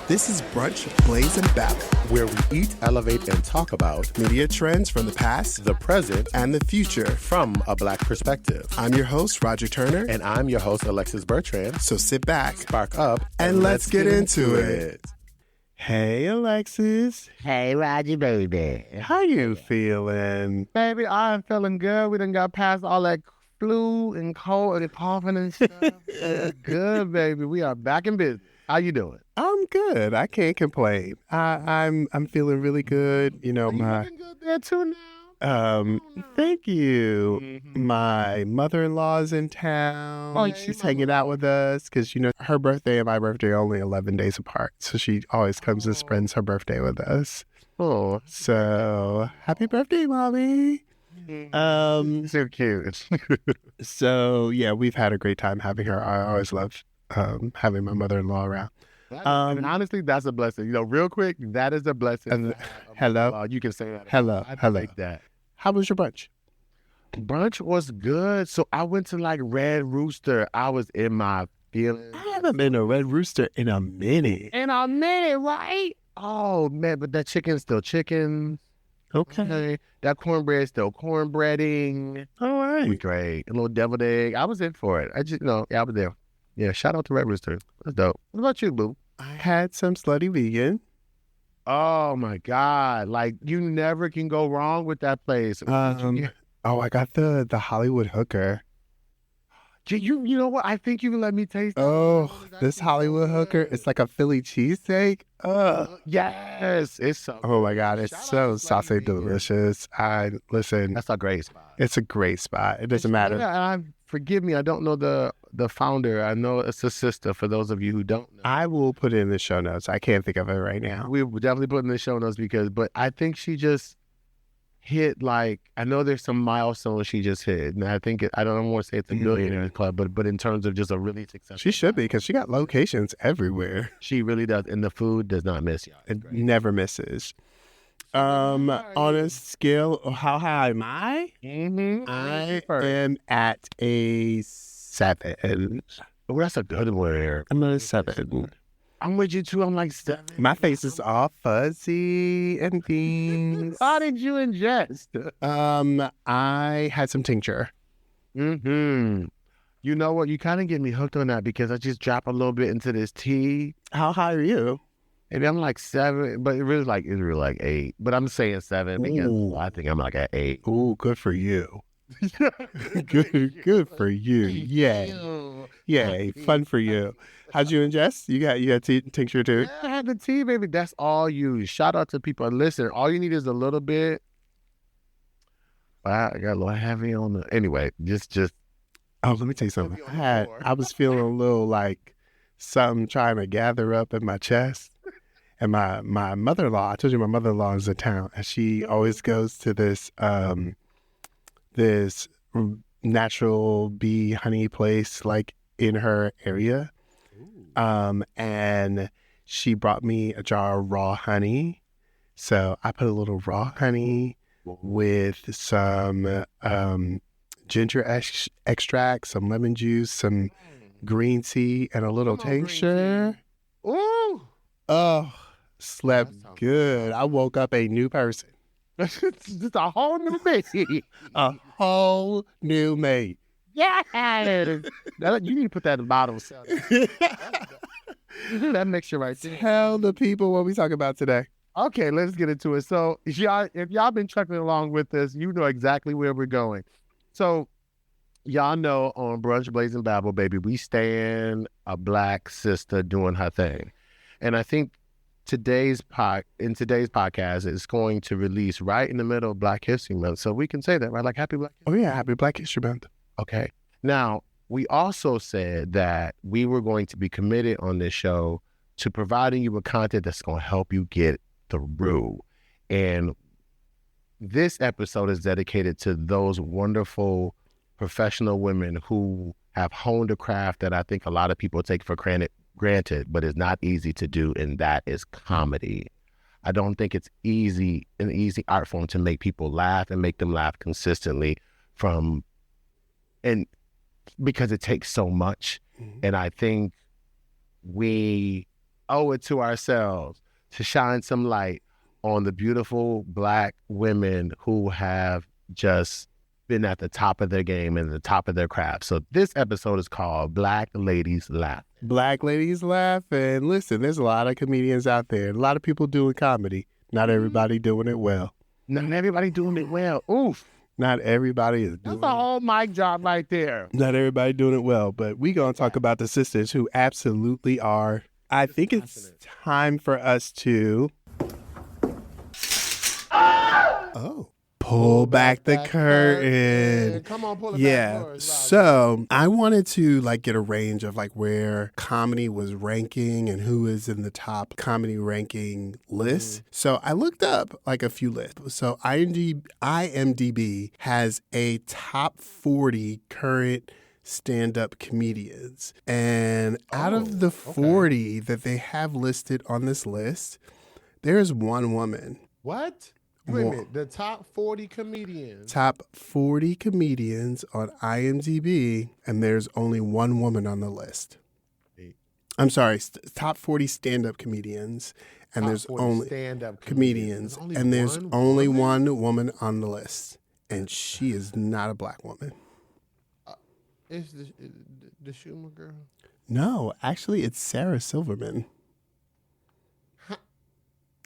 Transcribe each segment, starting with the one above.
This is Brunch, Blaze, and Babble, where we eat, elevate, and talk about media trends from the past, the present, and the future from a Black perspective. I'm your host, Roger Turner. And I'm your host, Alexis Bertrand. So sit back, spark up, and let's get into it. Hey, Alexis. Hey, Roger, baby. How you feeling? Baby, I'm feeling good. We done got past all that flu and cold and coughing and stuff. Good, baby. We are back in business. How you doing? I'm good. I can't complain. I'm feeling really good. You know, Are you looking good there too now? Thank you. My mother-in-law's in town. Oh, yeah, she's your hanging out with us because, you know, her birthday and my birthday are only 11 days apart. So she always comes and spends her birthday with us. Oh, So happy birthday, Mommy. so cute. So yeah, we've had a great time having her. I always love having my mother-in-law around. And honestly, that's a blessing. You know, real quick, that is a blessing. Hello. You can say that. Hello. I like that. How was your brunch? Brunch was good. So I went to like Red Rooster. I was in my feelings. I haven't been to Red Rooster in a minute. In a minute, right? Oh, man, but that chicken's still chicken. Okay. That cornbread's still cornbreading. All right. Great. A little deviled egg. I was in for it. I just, I was there. Yeah, shout out to Red Rooster. That's dope. What about you, boo? I had some slutty vegan. Oh, my God. Like, you never can go wrong with that place. I got the Hollywood hooker. You know what? I think you can let me taste it. Oh, this Hollywood hooker, it's like a Philly cheesesteak. Yes. It's so Oh my God, it's Shout so out to saucy Slutty Vegan. delicious. Listen, That's a great spot. it's a great spot. It doesn't matter. Yeah, forgive me. I don't know the founder. I know it's a sister for those of you who don't know. I will put it in the show notes. I can't think of it right now. We will definitely put in the show notes but I think she just hit I know there's some milestones she just hit. And I think, I don't want to say it's a millionaire club, but in terms of just a really successful. She should be because she got locations everywhere. She really does. And the food does not miss y'all. It never misses. On a scale of how high am I? Mm-hmm. I am at a 7. Oh, that's a good one. I'm at a 7. I'm with you too. I'm like 7. My face is all fuzzy and things. How did you ingest? I had some tincture. Mm-hmm. You know what? You kind of get me hooked on that because I just drop a little bit into this tea. How high are you? Maybe I'm like 7, but it's really like 8. But I'm saying 7 because Ooh. I think I'm like at 8. Ooh, good for you. good for you. Yay, fun for you. How'd you ingest? You got tincture too? Yeah, I had the tea, baby. That's all you. Shout out to people. Listen, all you need is a little bit. I got a little heavy on the. Anyway, just. Oh, let me tell you something. I was feeling a little like something trying to gather up in my chest. And my mother-in-law, I told you my mother-in-law is in town, and she always goes to this this natural bee honey place like in her area. And she brought me a jar of raw honey. So I put a little raw honey with some ginger extract, some lemon juice, some green tea, and a little tincture. Ooh. Oh, slept good. I woke up a new person. Just a whole new me. A whole new me. Yeah. You need to put that in the bottle. That mixture right there. Tell the people what we talk about today. Okay, let's get into it. So, if y'all been trucking along with us, you know exactly where we're going. So, y'all know on Brunch, Blaze, and Babble, baby, we stand a Black sister doing her thing. And I think today's podcast is going to release right in the middle of Black History Month. So we can say that, right? Like, happy Black History. Oh, yeah. Happy Black History Month. Okay. Now, we also said that we were going to be committed on this show to providing you with content that's going to help you get through. And this episode is dedicated to those wonderful professional women who have honed a craft that I think a lot of people take for granted, but is not easy to do, and that is comedy. I don't think it's an easy art form to make people laugh and make them laugh consistently because it takes so much. Mm-hmm. And I think we owe it to ourselves to shine some light on the beautiful Black women who have just been at the top of their game and the top of their craft. So this episode is called Black Ladies Laugh. Black ladies laugh. And listen, there's a lot of comedians out there, a lot of people doing comedy. Not everybody doing it well. Not everybody doing it well. Oof. Not everybody is That's doing a whole mic drop right there. Not everybody doing it well, but we going to talk about the sisters who absolutely are. I think it's time for us to pull back the curtain. Come on, pull it back. Yeah. for us, So I wanted to get a range of where comedy was ranking and who is in the top comedy ranking list. So I looked up a few lists. So IMDb has a top 40 current stand-up comedians. And out of the 40 that they have listed on this list, there's one woman. What? Wait a minute. The top 40 comedians. Top 40 comedians on IMDb, and there's only one woman on the list. I'm sorry, top 40 stand-up comedians, and there's only stand-up comedians, and there's only one woman on the list, and she is not a Black woman. Is the Schumer girl? No, actually, it's Sarah Silverman.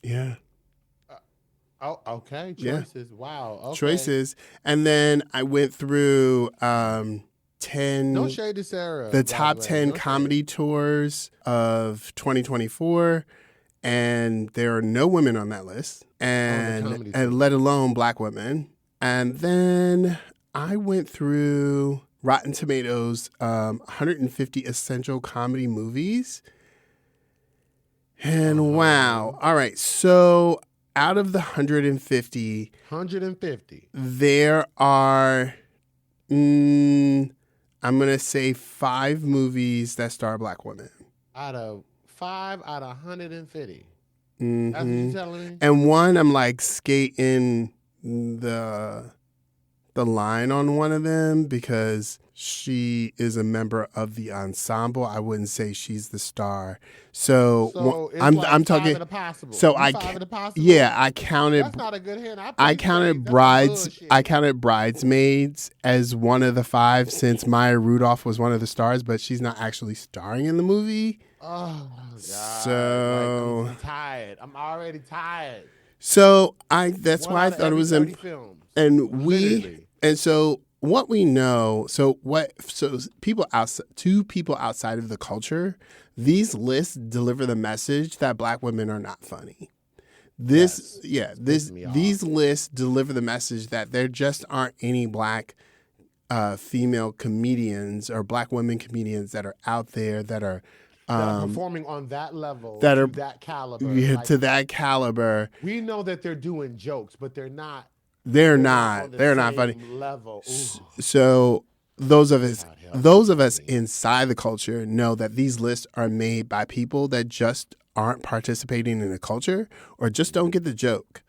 Yeah. Oh, okay. Yeah. Choices. Wow. Okay. Choices. And then I went through 10. No shade to Sarah. The top 10 comedy tours of 2024. And there are no women on that list. And let alone Black women. And then I went through Rotten Tomatoes 150 essential comedy movies. And wow. All right. So out of the 150, there are, I'm going to say 5 movies that star Black women. Out of 5 out of 150. Mm-hmm. That's what you're telling me? And one, I'm skating the line on one of them because she is a member of the ensemble. I wouldn't say she's the star. So it's I'm talking. So I counted. That's not a good hint. I counted Bridesmaids as one of the 5 since Maya Rudolph was one of the stars, but she's not actually starring in the movie. Oh my God! So I'm tired. I'm already tired. So that's why I thought it was films. And so what we know, so people outside of the culture, these lists deliver the message that Black women are not funny. These lists deliver the message that there just aren't any Black female comedians or Black women comedians that are out there that are performing on that level, that caliber. Yeah, to that caliber. We know that they're doing jokes, but they're not. They're not funny. Level. So those of us inside the culture know that these lists are made by people that just aren't participating in the culture or just don't get the joke.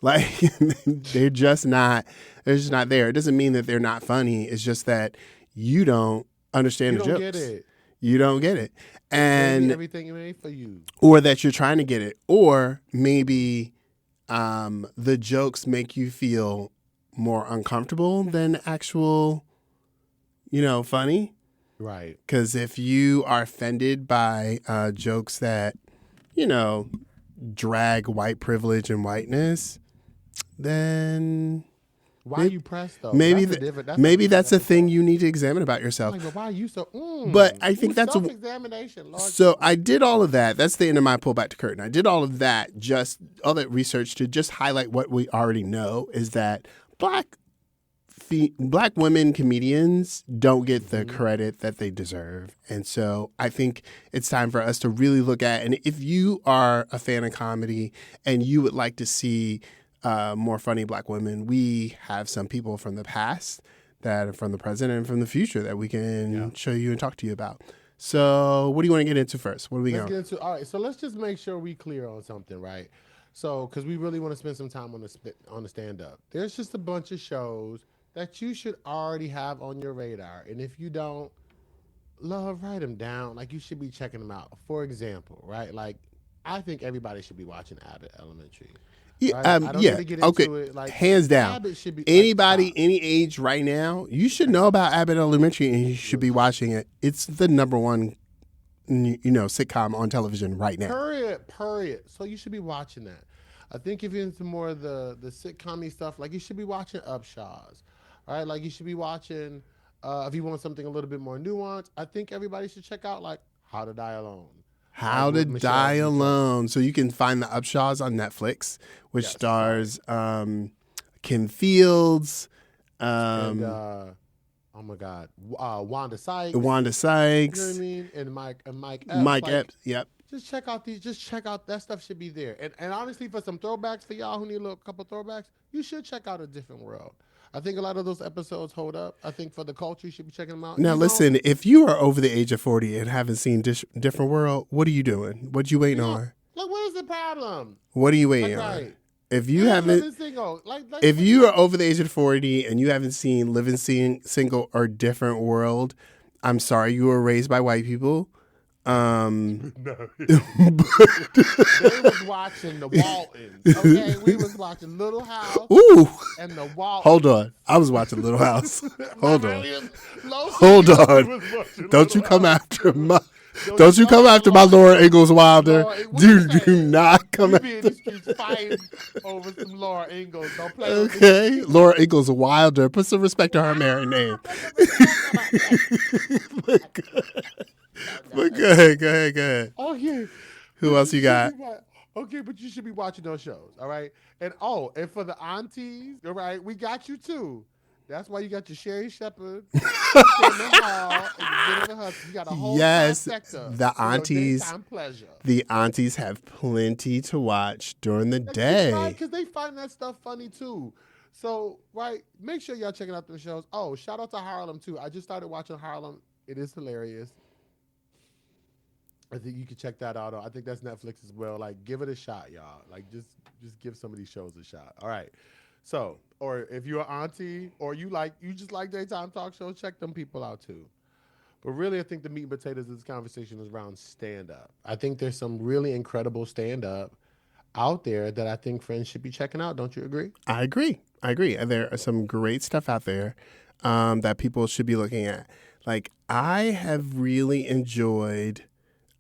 They're just not there. It doesn't mean that they're not funny. It's just that you don't understand the jokes. Get it. You don't get it. And everything made for you. Or that you're trying to get it. Or maybe the jokes make you feel more uncomfortable than actual, funny. Right. Because if you are offended by jokes that, drag white privilege and whiteness, then why are you pressed though? Maybe that's a thing you need to examine about yourself. But why are you so? But I think that's self-examination. So I did all of that. That's the end of my pull back the curtain. I did all of that, all that research to just highlight what we already know is that Black women comedians don't get the credit that they deserve. And so I think it's time for us to really look at, and if you are a fan of comedy and you would like to see more funny Black women, we have some people from the past that are from the present and from the future that we can show you and talk to you about. So what do you want to get into first? What are we going? All right, so let's just make sure we clear on something, right? So because we really want to spend some time on the stand-up. There's just a bunch of shows that you should already have on your radar. And if you don't, love, write them down. Like, you should be checking them out. For example, right? Like, I think everybody should be watching Abbott Elementary. Yeah, Right? I don't need to get okay. into it. Like, Hands down. Abbott should be Anybody, like, any age right now, you should know about Abbott Elementary and you should be watching it. It's the number one, sitcom on television right now. Period. So you should be watching that. I think if you're into more of the sitcom-y stuff, like, you should be watching Upshaws. Right? Like, you should be watching, if you want something a little bit more nuanced, I think everybody should check out, like, How to Die Alone. How Like, to with Michelle Die Buteau. Alone. So you can find the Upshaws on Netflix, which Yes. stars Kim Fields, And, oh my God, Wanda Sykes. Wanda You Sykes, know what I mean? And Mike Epps. Mike like, Epps. Yep. Just check out that stuff should be there. And honestly, for some throwbacks for y'all who need a couple throwbacks, you should check out A Different World. I think a lot of those episodes hold up. I think for the culture, you should be checking them out. Now You know, listen, if you are over the age of 40 and haven't seen Different World, what are you doing? What you waiting on? like, what is the problem? What are you Like, waiting on? right. If you Yeah, haven't, Living Single. Like, if you are over the age of 40 and you haven't seen Living Single or Different World, I'm sorry, you were raised by white people. No. They was watching the Waltons. Okay, we was watching Little House Ooh, and the Waltons. hold on. I was watching Little House. Hold on. Hold Hold on. Don't you come after my. Don't you come after my Laura Ingalls Wilder. Do not come We be in after. the streets fighting over some Laura Ingalls. Don't play with me. Okay, Laura Ingalls Wilder. Put some respect to her married name. But go ahead. Oh yeah. Who else you got? Okay, but you should be watching those shows, all right? And and for the aunties, all right, we got you too. That's why you got your Sherry Shepherd in the hall and Jennifer Hudson. You got a whole Yes, trifecta the for your aunties. daytime pleasure. The aunties have plenty to watch during the day. Because they find that stuff funny too. So, right, make sure y'all checking out the shows. Oh, shout out to Harlem too. I just started watching Harlem. It is hilarious. I think you can check that out. I think that's Netflix as well. Like, give it a shot, y'all. Like, just give some of these shows a shot. All right. So, or if you're an auntie or you just like daytime talk shows, check them people out too. But really, I think the meat and potatoes of this conversation is around stand-up. I think there's some really incredible stand-up out there that I think friends should be checking out. Don't you agree? I agree. And there are some great stuff out there that people should be looking at. Like, I have really enjoyed.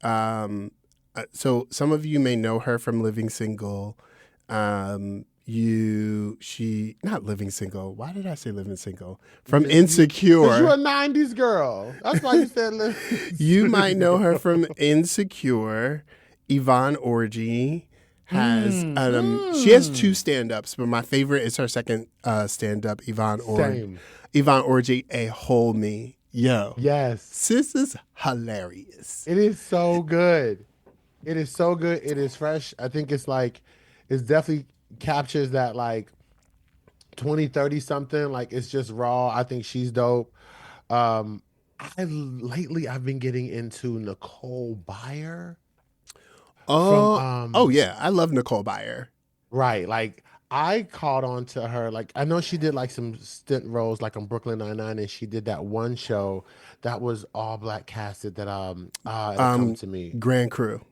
So some of you may know her from Living Single. Not Living Single. Why did I say Living Single? From Insecure. Because you're a 90s girl. That's why you said You might know her from Insecure. Yvonne Orji has she has two stand-ups, but my favorite is her second stand-up, Yvonne Orji. Same. Yvonne Orji, A Hold Me. Yo. Yes. Sis is hilarious. It is so good. It is so good. It is fresh. I think it's definitely captures that like 20, 30 something. Like, it's just raw. I think she's dope. I've been getting into Nicole Byer. Oh yeah. I love Nicole Byer. Right. Like, I caught on to her. Like, I know she did like some stint roles like on Brooklyn Nine-Nine, and she did that one show that was all black casted that it'll come to me. Grand Crew.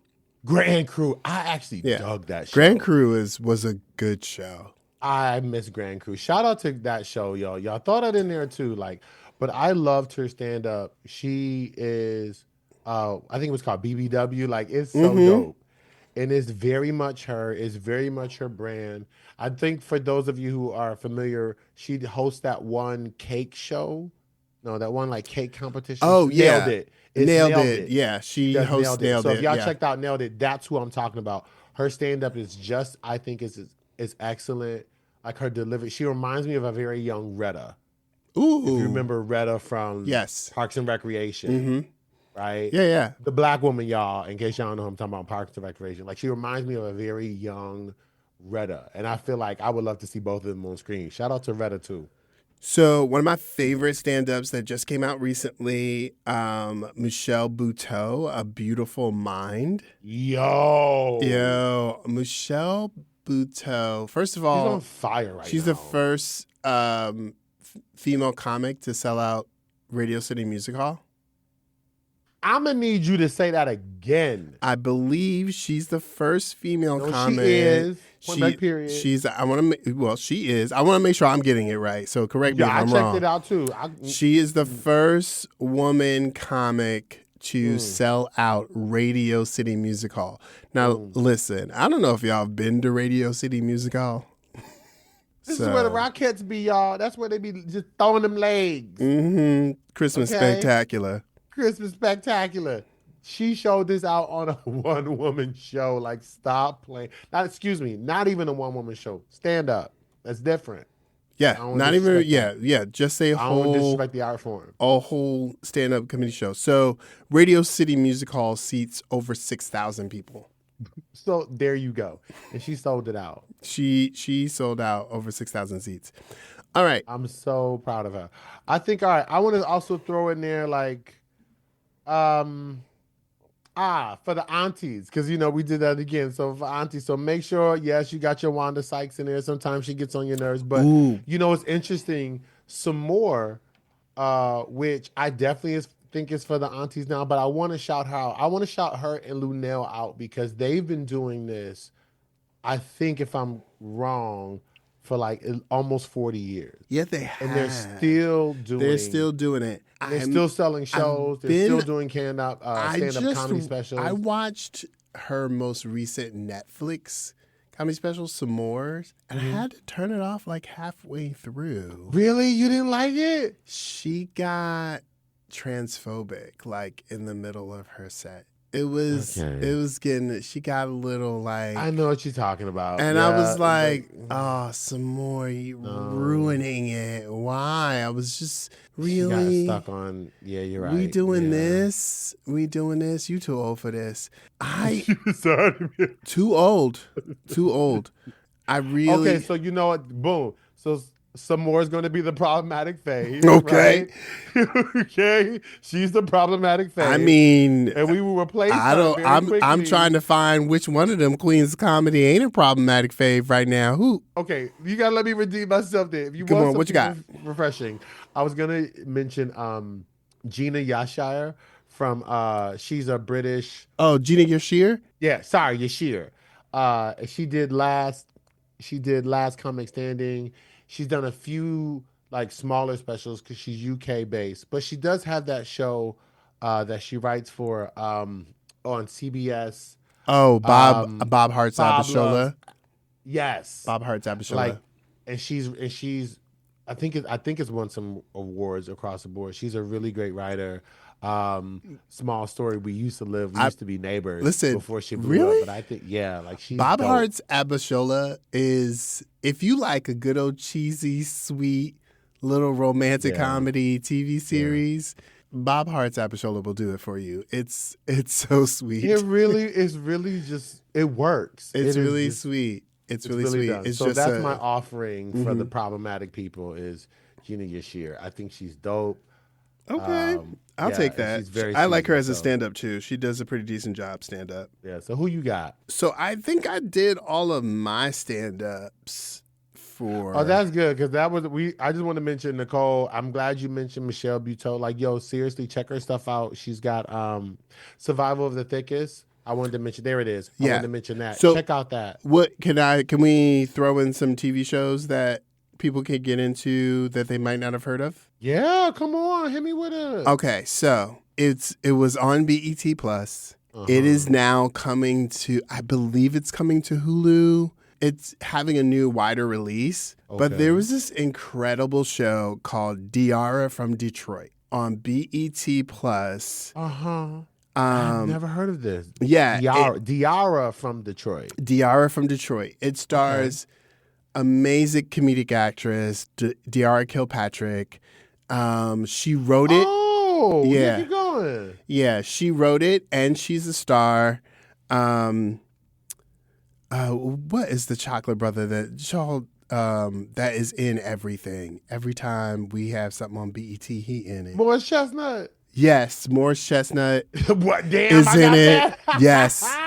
Grand Crew. I actually Yeah. dug that show. Grand Crew was a good show. I miss Grand Crew. Shout out to that show, y'all. Y'all throw that in there too. Like, but I loved her stand up. She is I think it was called BBW. Like, it's so dope. And it's very much her. It's very much her brand. I think for those of you who are familiar, she hosts that one cake show. No, that one like cake competition. Oh, yeah. Nailed it. It's Nailed it. Yeah, she Just hosts Nailed So It. if y'all Yeah. checked out Nailed It, that's who I'm talking about. Her stand up is just, I think is excellent. Like, her delivery, she reminds me of a very young Retta. Ooh. If you remember Retta from Yes. Parks and Recreation, right? Yeah. The black woman, y'all, in case y'all don't know who I'm talking about, Parks and Recreation. Like, she reminds me of a very young Retta. And I feel like I would love to see both of them on screen. Shout out to Retta too. So one of my favorite stand-ups that just came out recently, Michelle Buteau, A Beautiful Mind. Yo, Michelle Buteau. First of she's all, on fire right she's now. the first female comic to sell out Radio City Music Hall. I'm gonna need you to say that again. I believe she's the first female No, comic. she is. Point blank, period. She's. I want to. Well, she is. I want to make sure I'm getting it right. So correct me if I I'm checked wrong. it out too. She is the first woman comic to sell out Radio City Music Hall. Now, listen, I don't know if y'all have been to Radio City Music Hall. This is where the Rockettes be, y'all. That's where they be just throwing them legs. Christmas Okay. Spectacular. Christmas Spectacular. She showed this out on a one-woman show. Like, stop playing. Not even a one-woman show. Stand up. That's different. Yeah, don't not even. disrespect Yeah. Just say I don't disrespect the art form. a whole stand-up comedy show. So Radio City Music Hall seats over 6,000 people. So there you go. And she sold it out. She sold out over 6,000 seats. All right. I'm so proud of her. I think, all right, I want to also throw in there like, for the aunties, because, you know, we did that again. So for aunties, so make sure, yes, you got your Wanda Sykes in there. Sometimes she gets on your nerves. But, Ooh. you know, it's interesting. Some more, which I definitely think is for the aunties now, but I want to shout her out. I want to shout her and Lunel out because they've been doing this, I think, if I'm wrong, for like almost 40 years. Yeah, they have. And they're still doing it. They're still selling shows. They're still doing stand-up comedy specials. I watched her most recent Netflix comedy special, Some More, and I had to turn it off like halfway through. Really? You didn't like it? She got transphobic like in the middle of her set. It was getting, she got a little like, I know what you're talking about. and Yeah, I was like, oh, Some More, you ruining it. Why? I was just really got stuck on, yeah, you're right. We doing this? We doing this? You too old for this. Sorry. Too old. Too old. I really. Okay, so you know what? Boom. So Some More is going to be the problematic phase. Okay. Right? Okay. She's the problematic phase. I mean, and we will replace I her don't. very I'm quickly. trying to find which one of them queens of comedy ain't a problematic fave right now. Who? Okay, you gotta let me redeem myself there. If you Come want on, what you got? something refreshing, I was gonna mention Gina Yashire from she's a British. Oh, Gina Yashir. Yeah, sorry, Yashir. She did last Comic Standing. She's done a few like smaller specials because she's UK based, but she does have that show that she writes for on CBS. Oh, Bob Hart's Abishola. Yes, Bob Hart's Abishola. like, and she's I think it's won some awards across the board. She's a really great writer. Small story. We used to be neighbors. Listen, before she blew really? up, but I think like she's Bob dope. Hart's Abishola is, if you like a good old cheesy, sweet, little romantic comedy TV series, Bob Hart's Abishola will do it for you. It's so sweet. It really is really just it works. It's It is really just- sweet. It's really really sweet. done. It's so just that's my offering for the problematic people is Gina Yashir. I think she's dope. okay. I'll take and that. she's very I like her seasoned, as a so- stand-up too. She does a pretty decent job stand-up. Yeah. So who you got? So I think I did all of my stand-ups for. Oh, that's good because that was I just want to mention Nicole. I'm glad you mentioned Michelle Buteau. Like, yo, seriously, check her stuff out. She's got Survival of the Thickest. I wanted to mention. There it is. I Yeah. wanted to mention that. So- check out that. What can we throw in some TV shows that people can get into that they might not have heard of? Yeah, come on, hit me with it. Okay, so it was on BET Plus. It is now coming to, I believe it's coming to Hulu. It's having a new wider release. But Okay. there was this incredible show called Diara from Detroit on BET Plus. I've never heard of this. Yeah, Diara from Detroit. Diara from Detroit. It stars amazing comedic actress Diara Kilpatrick. She wrote it. Oh, Yeah. keep going. Yeah, she wrote it, and she's a star. What is the Chocolate Brother that is in everything? Every time we have something on BET, he in it. Morris Chestnut. Yes, Morris Chestnut What? Damn, is I in got it. that. Yes,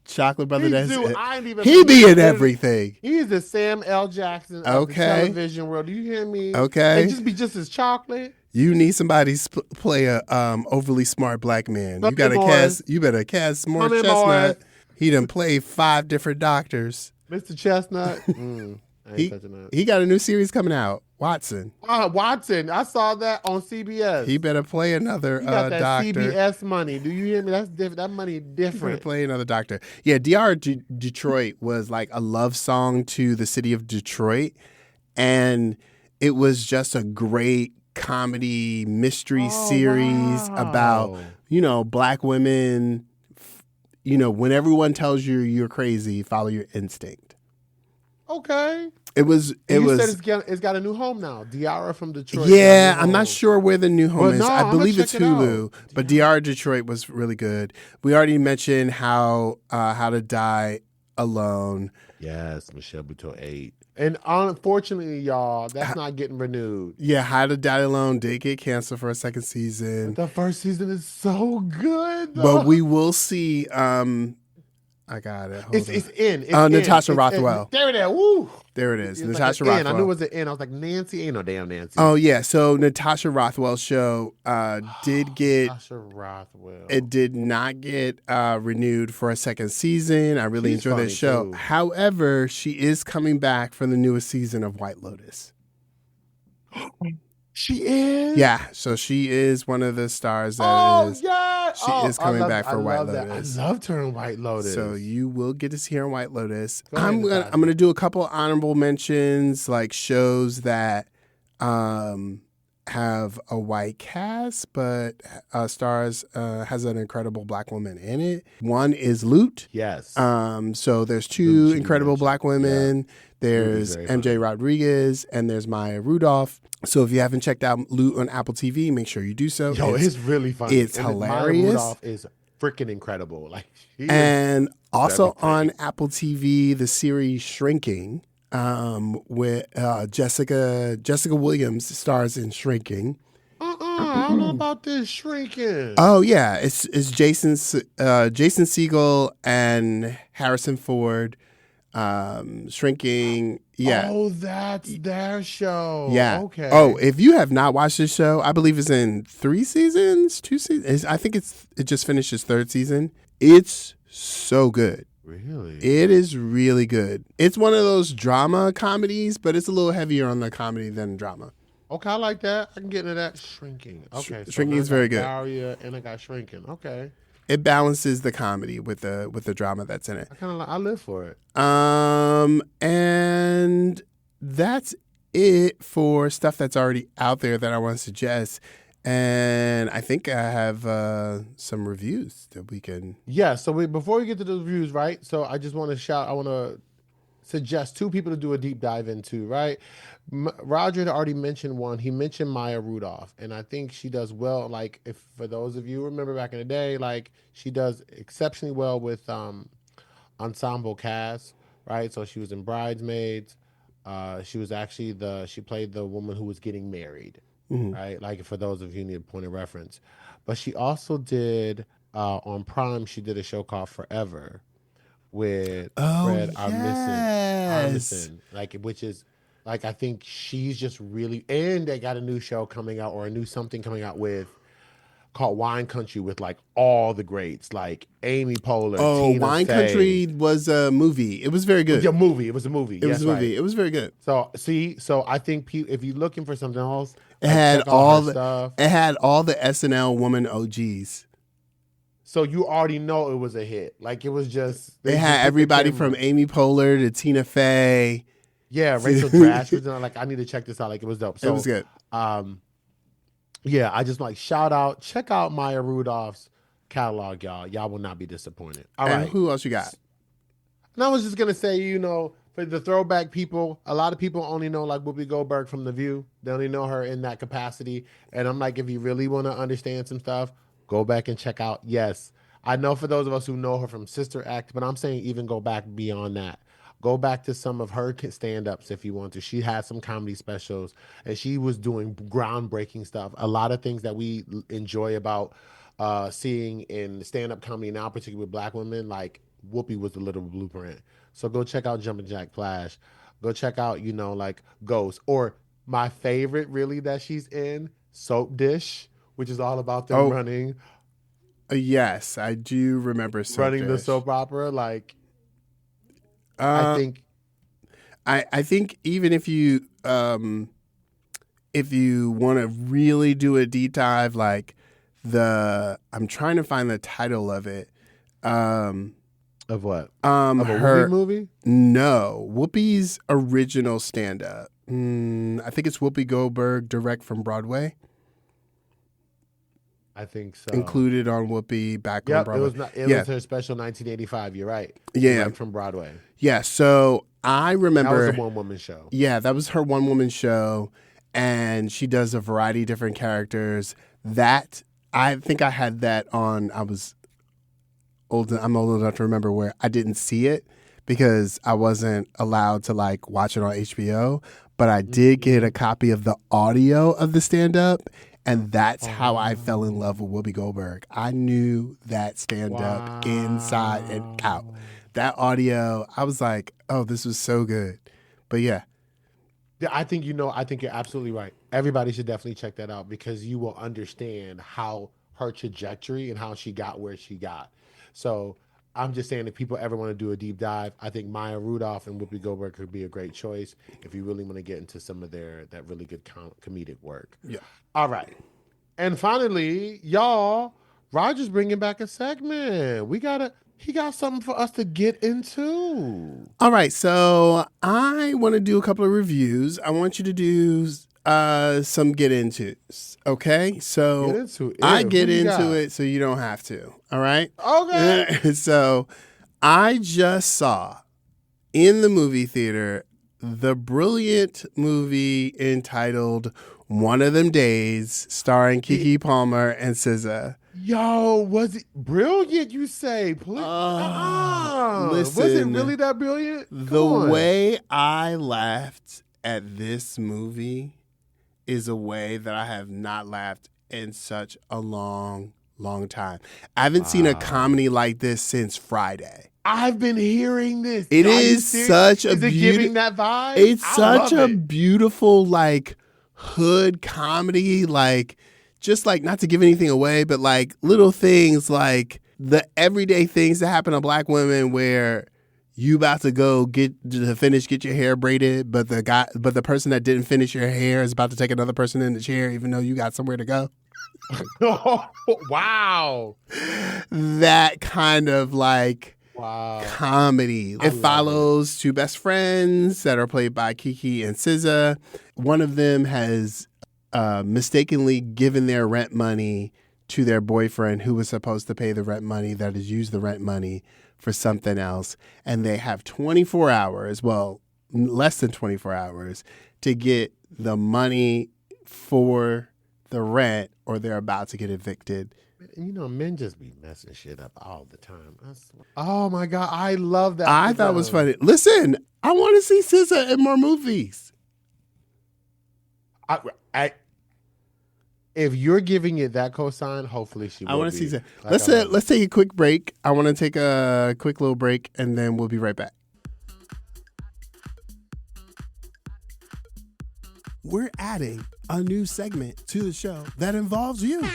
Chocolate Brother. He That's do. it. I ain't even. He be in everything. He's the Sam L. Jackson of the Okay. television world. Do you hear me? Okay. And just be just as chocolate. You need somebody to play a overly smart black man. You gotta Boy. cast. You better cast Morris Come here, Chestnut. boy. He done played 5 different doctors. Mr. Chestnut. I ain't touching that. He got a new series coming out. Watson. Watson. I saw that on CBS. He better play another He got that doctor. CBS money. Do you hear me? That's different. That money is He better different. play another doctor. Yeah, Detroit was like a love song to the city of Detroit, and it was just a great comedy mystery series about black women. When everyone tells you you're crazy, follow your instinct. Okay. It was. You said it's got a new home now. Diara from Detroit. Yeah, I'm not sure where the new home is. No, I I'ma believe it's check it out. Hulu, but Diara Detroit was really good. We already mentioned how to Die Alone. Yes, Michelle Buteau 8. And unfortunately, y'all, that's not getting renewed. Yeah, How to Die Alone did get canceled for a second season. The first season is so good, though. But we will see. I got it. Hold It's on. in. It's Natasha in. Rothwell. There it is. Woo. There it is. It's Natasha like an N. Rothwell. I knew it was an N. I was like, Nancy? Ain't no damn Nancy. Oh yeah. So Natasha Rothwell's show did get. Natasha Rothwell. It did not get renewed for a second season. I really She's enjoy this funny, show. too. However, she is coming back for the newest season of White Lotus. She is? Yeah, so she is one of the stars that is. yeah. She is coming back for White Lotus. I loved her in White Lotus. So you will get to see her in White Lotus. Go ahead, I'm Natasha. gonna do a couple honorable mentions, like shows that have a white cast but stars has an incredible black woman in it. One is Loot. Yes. So there's Loot, two you incredible mentioned. black women. There's very MJ Rodriguez and there's Maya Rudolph. So if you haven't checked out Loot on Apple TV, make sure you do so. Yo, it's really funny. it's And Maya hilarious. Rudolph is freaking incredible. Like, she is And also very on Apple TV, the series Shrinking, with Jessica Williams stars in Shrinking. I don't know about this shrinking. Oh yeah, it's Jason Segel and Harrison Ford. Shrinking. Yeah. Oh, that's their show. Yeah. Okay. Oh, if you have not watched this show, I believe it's in 3 seasons, 2 seasons. I think it just finished its 3rd season. It's so good. Really? It is really good. It's one of those drama comedies, but it's a little heavier on the comedy than drama. Okay, I like that. I can get into that. Shrinking. Okay. Shrinking now is I got very good. Daria and I got Shrinking. Okay. It balances the comedy with the drama that's in it. I live for it. And that's it for stuff that's already out there that I want to suggest. And I think I have some reviews that we can. Yeah. So before we get to the reviews, right? So I just want to suggest 2 people to do a deep dive into, right? Roger had already mentioned one. He mentioned Maya Rudolph, and I think she does well. Like, if for those of you remember back in the day, like she does exceptionally well with ensemble cast, right? So she was in Bridesmaids. She was actually she played the woman who was getting married, right? Like, for those of you who need a point of reference. But she also did on Prime. She did a show called Forever with Fred Armisen, like, which is like, I think she's just really, and they got a new show coming out, or a new something coming out called Wine Country, with like all the greats, like Amy Poehler. Oh, Tina Wine Fey. Country was a movie. It was very good. Yeah, movie. It was a movie. It was a movie. It was very good. So I think if you're looking for something else, It had check out all her stuff. It had all the SNL woman OGs. So you already know it was a hit. Like, it was just They just had hit the everybody camera. from Amy Poehler to Tina Fey. Yeah, Rachel Dratch was like, I need to check this out. Like, it was dope. So It was good. Yeah, I just like check out Maya Rudolph's catalog, y'all. Y'all will not be disappointed. All And right. who else you got? And I was just gonna say, for the throwback people, a lot of people only know like Whoopi Goldberg from The View. They only know her in that capacity. And I'm like, if you really want to understand some stuff, go back and check out. Yes, I know for those of us who know her from Sister Act, but I'm saying even go back beyond that. Go back to some of her stand-ups if you want to. She had some comedy specials, and she was doing groundbreaking stuff. A lot of things that we enjoy about seeing in stand-up comedy now, particularly with Black women, like Whoopi was the little blueprint. So go check out Jumpin' Jack Flash. Go check out, like Ghost. Or my favorite, really, that she's in, Soap Dish, which is all about them running Yes, I do remember the soap opera. Like, I think I think even if you want to really do a deep dive, like I'm trying to find the title of it. Of what? Of a her movie? No, Whoopi's original stand-up. I think it's Whoopi Goldberg, direct from Broadway. I think so. Included on Whoopi back on Broadway. It was her special 1985. You're right. Yeah, direct from Broadway. Yeah, so I remember that was a one-woman show. Yeah, that was her one-woman show, and she does a variety of different characters. That I think I had that on. I'm old enough to remember where I didn't see it because I wasn't allowed to like watch it on HBO, but I did get a copy of the audio of the stand-up. And that's how I fell in love with Whoopi Goldberg. I knew that stand-up inside and out. That audio, I was like, oh, this was so good. But yeah. I think you're absolutely right. Everybody should definitely check that out because you will understand how her trajectory and how she got where she got. So I'm just saying if people ever want to do a deep dive, I think Maya Rudolph and Whoopi Goldberg could be a great choice if you really want to get into some of that really good comedic work. Yeah. All right. And finally, y'all, Roger's bringing back a segment. He got something for us to get into. All right. So I want to do a couple of reviews. I want you to do some get into. Okay. So get into it. I get into it so you don't have to. All right. Okay. So I just saw in the movie theater the brilliant movie entitled One of Them Days, starring Keke Palmer and SZA. Yo, was it brilliant, you say? Please. Listen, was it really that brilliant? The way I laughed at this movie is a way that I have not laughed in such a long time. I haven't seen a comedy like this since Friday. I've been hearing this. It is such a Is it giving that vibe? It's such a beautiful, like, hood comedy, like, just like, not to give anything away, but like little things like the everyday things that happen to black women where you about to go get your hair braided, but the person that didn't finish your hair is about to take another person in the chair, even though you got somewhere to go. Wow. That kind of like comedy. It follows two best friends that are played by Keke and SZA. One of them has mistakenly given their rent money to their boyfriend who was supposed to pay the rent money, that has used the rent money for something else. And they have 24 hours, well, less than 24 hours, to get the money for the rent or they're about to get evicted. You know, men just be messing shit up all the time. Oh my God, I love that. I thought it was funny. Listen, I want to see SZA in more movies. If you're giving it that cosign, hopefully she will. I want to see that. Let's take a quick break. I want to take a quick little break, and then we'll be right back. We're adding a new segment to the show that involves you.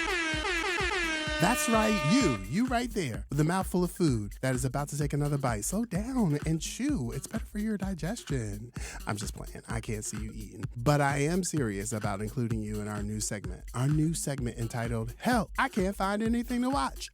That's right, you right there, with a mouthful of food that is about to take another bite. Slow down and chew. It's better for your digestion. I'm just playing. I can't see you eating. But I am serious about including you in our new segment. Our new segment entitled, Help, I Can't Find Anything to Watch.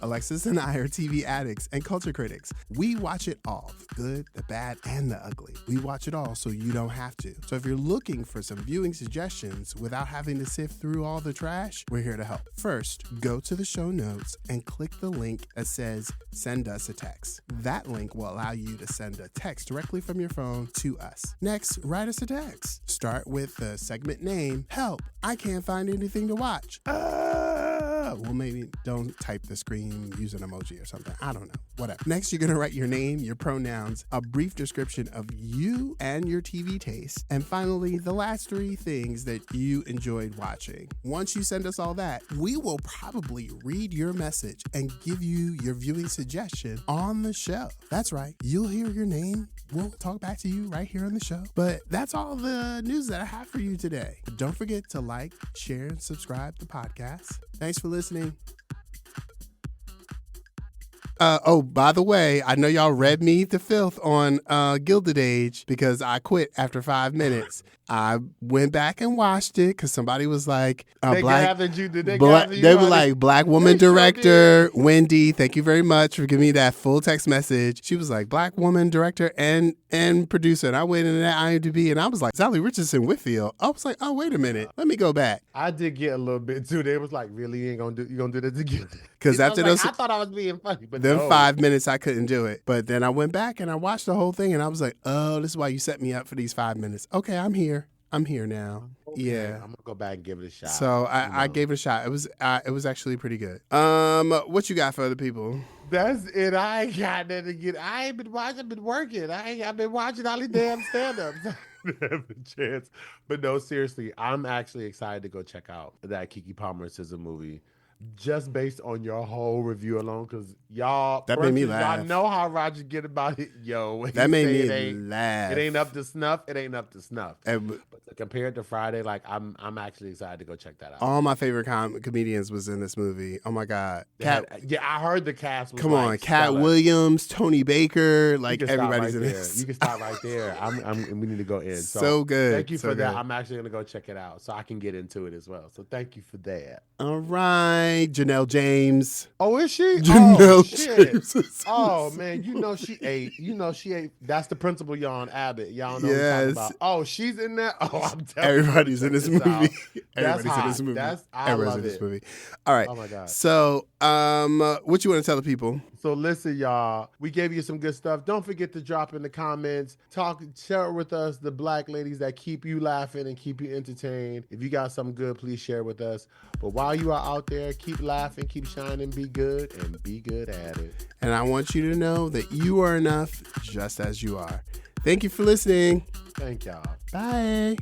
Alexis and I are TV addicts and culture critics. We watch it all, the good, the bad, and the ugly. We watch it all so you don't have to. So if you're looking for some viewing suggestions without having to sift through all the trash, we're here to help. First, go to the show notes and click the link that says send us a text. That link will allow you to send a text directly from your phone to us. Next, write us a text. Start with the segment name, Help, I Can't Find Anything to Watch. Well, maybe don't type the screen, use an emoji or something. I don't know. Whatever. Next, you're going to write your name, your pronouns, a brief description of you and your TV taste, and finally, the last three things that you enjoyed watching. Once you send us all that, we will probably read your message and give you your viewing suggestion on the show. That's right. You'll hear your name, we'll talk back to you right here on the show. But that's all the news that I have for you today. Don't forget to like, share, and subscribe to the podcast. Thanks for listening. By the way, I know y'all read me to filth on Gilded Age because I quit after 5 minutes. I went back and watched it because somebody was like, They black. gathered you. Did they Black, gather you? they were honey? like, Black woman They sure director, Wendy, thank you very much for giving me that full text message. She was like, Black woman director and producer. And I went into that IMDb and I was like, Sally Richardson Whitfield. I was like, oh, wait a minute. Let me go back. I did get a little bit too. They was like, "Really, you gonna do this again?" Because I after was those, like, I thought I was being funny, but them no. 5 minutes, I couldn't do it. But then I went back and I watched the whole thing and I was like, oh, this is why you set me up for these 5 minutes. Okay, I'm here. I'm here now. Okay, Yeah. I'm gonna go back and give it a shot. So I gave it a shot. It was actually pretty good. What you got for other people? That's it. I ain't got nothing to get. I ain't been watching. I've been working. I've been watching all these damn stand-ups. Have a chance. But no, seriously, I'm actually excited to go check out that Keke Palmer SZA movie. Just based on your whole review alone, because y'all That made me y'all laugh. know how Roger get about it. Yo, when That he made say me it ain't, laugh. It ain't up to snuff. It ain't up to snuff. And But to compare it to Friday, like I'm actually excited to go check that out. all my favorite comedians was in this movie. Oh my God. Yeah, I heard the cast was Come like, on, Cat stellar. Williams, Tony Baker, You like can stop everybody's right in there. this. You can stop right there. We need to go in. So good. Thank you So for that. good. I'm actually gonna go check it out so I can get into it as well. So thank you for that. All right, Janelle James. Oh, is she? Janelle Oh shit. James. is- Oh man, you know she ate. That's the principal, Yon Abbott. Y'all know what I'm Yes. talking about. Oh, she's in there. Oh, I'm telling Everybody's in this movie. That's Everybody's in hot. this movie. I Everybody's love in this it. movie. All right. Oh my god. So, what you want to tell the people? So listen, y'all, we gave you some good stuff. Don't forget to drop in the comments, share with us the Black ladies that keep you laughing and keep you entertained. If you got something good, please share with us. But while you are out there, keep laughing, keep shining, be good, and be good at it. And I want you to know that you are enough just as you are. Thank you for listening. Thank y'all. Bye.